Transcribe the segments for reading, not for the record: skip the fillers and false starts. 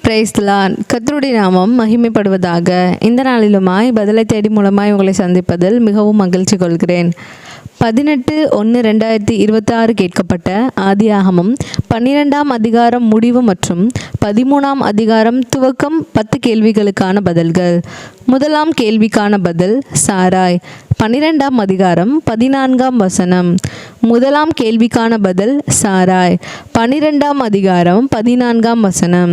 Praise the Lord. கர்த்தருடைய நாமம் மகிமைப்படுவதாக. இந்த நாளிலுமாய் பதிலை தேடி மூலமாய் உங்களை சந்திப்பதில் மிகவும் மகிழ்ச்சி கொள்கிறேன். 18/1/2026 கேட்கப்பட்ட ஆதியாகமம் 12ஆம் அதிகாரம் முடிவு மற்றும் 13ஆம் அதிகாரம் துவக்கம் 10 கேள்விகளுக்கான பதில்கள். முதலாம் கேள்விக்கான பதில் சாராய். 12ஆம் அதிகாரம் 14ஆம் வசனம். முதலாம் கேள்விக்கான பதில் சாராய். 12ஆம் அதிகாரம் 14ஆம் வசனம்.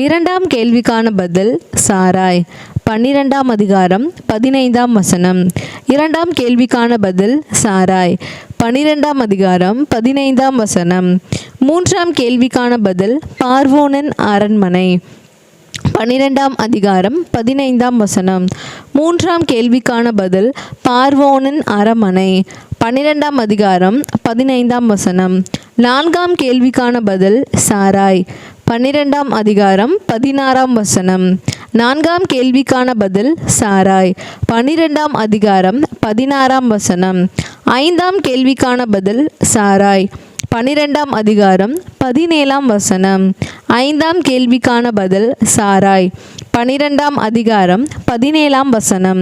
இரண்டாம் கேள்விக்கான பதில் சாராய். 12ஆம் அதிகாரம் 15ஆம் வசனம். இரண்டாம் கேள்விக்கான பதில் சாராய். 12ஆம் அதிகாரம் 15ஆம் வசனம். மூன்றாம் கேள்விக்கான பதில் பார்வோனின் அரண்மனை. 12ஆம் அதிகாரம் 15ஆம் வசனம். மூன்றாம் கேள்விக்கான பதில் பார்வோனின் அரண்மனை. 12ஆம் அதிகாரம் 15ஆம் வசனம். நான்காம் கேள்விக்கான பதில் சாராய். 12ஆம் அதிகாரம் 16ஆம் வசனம். நான்காம் கேள்விக்கான பதில் சாராய். 12ஆம் அதிகாரம் 16ஆம் வசனம். ஐந்தாம் கேள்விக்கான பதில் சாராய். 12ஆம் அதிகாரம் 17ஆம் வசனம். ஐந்தாம் கேள்விக்கான பதில் சாராய். 12ஆம் அதிகாரம் 17ஆம் வசனம்.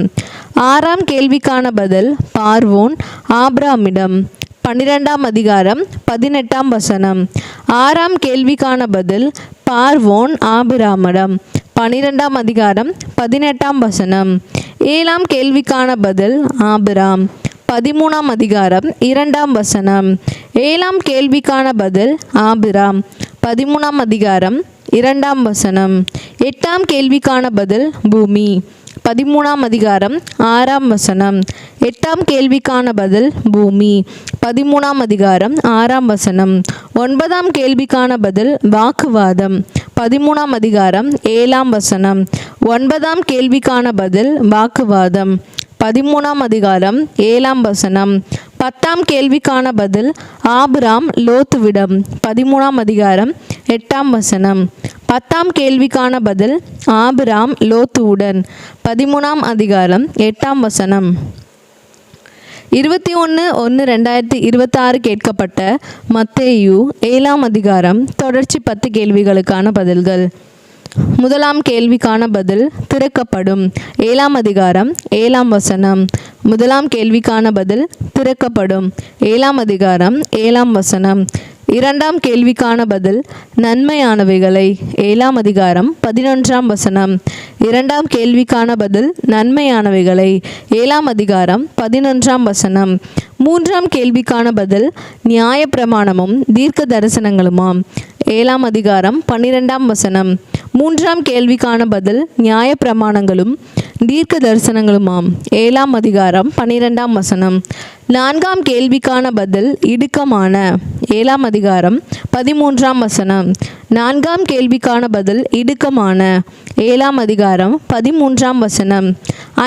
ஆறாம் கேள்விக்கான பதில் பார்வோன் ஆபிரகாமிடம். 12ஆம் அதிகாரம் 18ஆம் வசனம். ஆறாம் கேள்விக்கான பதில் பார்வோன் ஆபிரகாமிடம். 12ஆம் அதிகாரம் 18ஆம் வசனம். ஏழாம் கேள்விக்கான பதில் ஆபிராம். 13ஆம் அதிகாரம் 2ஆம் வசனம். ஏழாம் கேள்விக்கான பதில் ஆபிராம். 13ஆம் அதிகாரம் 2ஆம் வசனம். எட்டாம் கேள்விக்கான பதில் பூமி. 13ஆம் அதிகாரம் 6ஆம் வசனம். எட்டாம் கேள்விக்கான பதில் பூமி. 13ஆம் அதிகாரம் 6ஆம் வசனம். ஒன்பதாம் கேள்விக்கான பதில் வாக்குவாதம். 13ஆம் அதிகாரம் 7ஆம் வசனம். ஒன்பதாம் கேள்விக்கான பதில் வாக்குவாதம். 13ஆம் அதிகாரம் 7ஆம் வசனம். பத்தாம் கேள்விக்கான பதில் ஆபிராம் லோத்துவிடம். 13ஆம் அதிகாரம் 8ஆம் வசனம். பத்தாம் கேள்விக்கான பதில் ஆபிராம் லோத்துவுடன். 13ஆம் அதிகாரம் 8ஆம் வசனம். 21/1/2026 கேட்கப்பட்ட மத்தேயு 7ஆம் அதிகாரம் தொடர்ச்சி 10 கேள்விகளுக்கான பதில்கள். முதலாம் கேள்விக்கான பதில் திறக்கப்படும். 7ஆம் அதிகாரம் 7ஆம் வசனம். முதலாம் கேள்விக்கான பதில் திறக்கப்படும். 7ஆம் அதிகாரம் 7ஆம் வசனம். இரண்டாம் கேள்விக்கான பதில் நன்மையானவைகளை. 7ஆம் அதிகாரம் 11ஆம் வசனம். இரண்டாம் கேள்விக்கான பதில் நன்மையானவைகளை. 7ஆம் அதிகாரம் 11ஆம் வசனம். மூன்றாம் கேள்விக்கான பதில் நியாயப்பிரமாணமும் தீர்க்க தரிசனங்களுமாம். 7ஆம் அதிகாரம் 12ஆம் வசனம். மூன்றாம் கேள்விக்கான பதில் நியாயப்பிரமாணங்களும் தீர்க்க தரிசனங்களுமாம். 7ஆம் அதிகாரம் 12ஆம் வசனம். நான்காம் கேள்விக்கான பதில் இடுக்கமான. 7ஆம் அதிகாரம் 13ஆம் வசனம். நான்காம் கேள்விக்கான பதில் இடுக்கமான. 7ஆம் அதிகாரம் 13ஆம் வசனம்.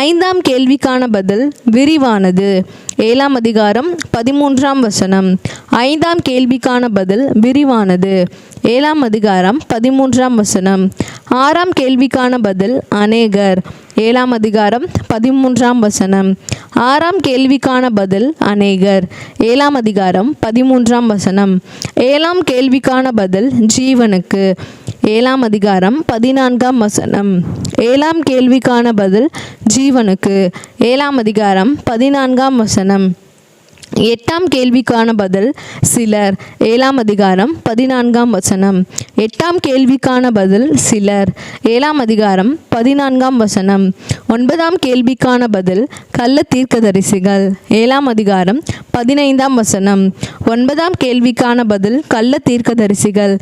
ஐந்தாம் கேள்விக்கான பதில் விரிவானது. 7ஆம் அதிகாரம் 13ஆம் வசனம். ஐந்தாம் கேள்விக்கான பதில் விரிவானது. 7ஆம் அதிகாரம் 13ஆம் வசனம். ஆறாம் கேள்விக்கான பதில் அநேகர். 7ஆம் அதிகாரம் 13ஆம் வசனம். ஆறாம் கேள்விக்கான பதில் அநேகர். 7ஆம் அதிகாரம் 13ஆம் வசனம். ஏழாம் கேள்விக்கான பதில் ஜீவனுக்கு. 7ஆம் அதிகாரம் 14ஆம் வசனம். ஏழாம் கேள்விக்கான பதில் ஜீவனுக்கு. 7ஆம் அதிகாரம் 14ஆம் வசனம். எட்டாம் கேள்விக்கான பதில் சிலர். 7ஆம் அதிகாரம் 14ஆம் வசனம். எட்டாம் கேள்விக்கான பதில் சிலர். 7ஆம் அதிகாரம் 14ஆம் வசனம். ஒன்பதாம் கேள்விக்கான பதில் கள்ள தீர்க்கதரிசிகள். 7ஆம் அதிகாரம் 15ஆம் வசனம். ஒன்பதாம் கேள்விக்கான பதில் கள்ள தீர்க்கதரிசிகள்.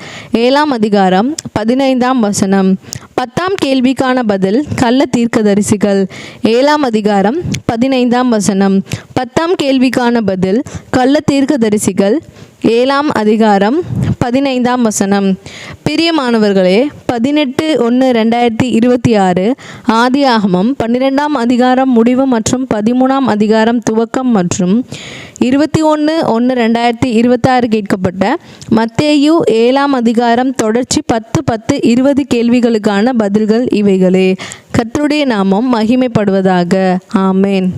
7ஆம் அதிகாரம் 15ஆம் வசனம். பத்தாம் கேள்விக்கான பதில் கள்ள தீர்க்கதரிசிகள். 7ஆம் அதிகாரம் 15ஆம் வசனம். பத்தாம் கேள்விக்கான பதில் கள்ள தீர்க்கதரிசிகள். 7ஆம் அதிகாரம் 15ஆம் வசனம். பிரியமானவர்களே, 18/1/2026 ஆதியாகமம் 12ஆம் அதிகாரம் முடிவு மற்றும் 13ஆம் அதிகாரம் துவக்கம் மற்றும் 21/1/2026 கேட்கப்பட்ட மத்தேயு 7ஆம் அதிகாரம் தொடர்ச்சி 10-10-20 கேள்விகளுக்கான பதில்கள் இவைகளே. கர்த்தருடைய நாமம் மகிமைப்படுவதாக. ஆமேன்.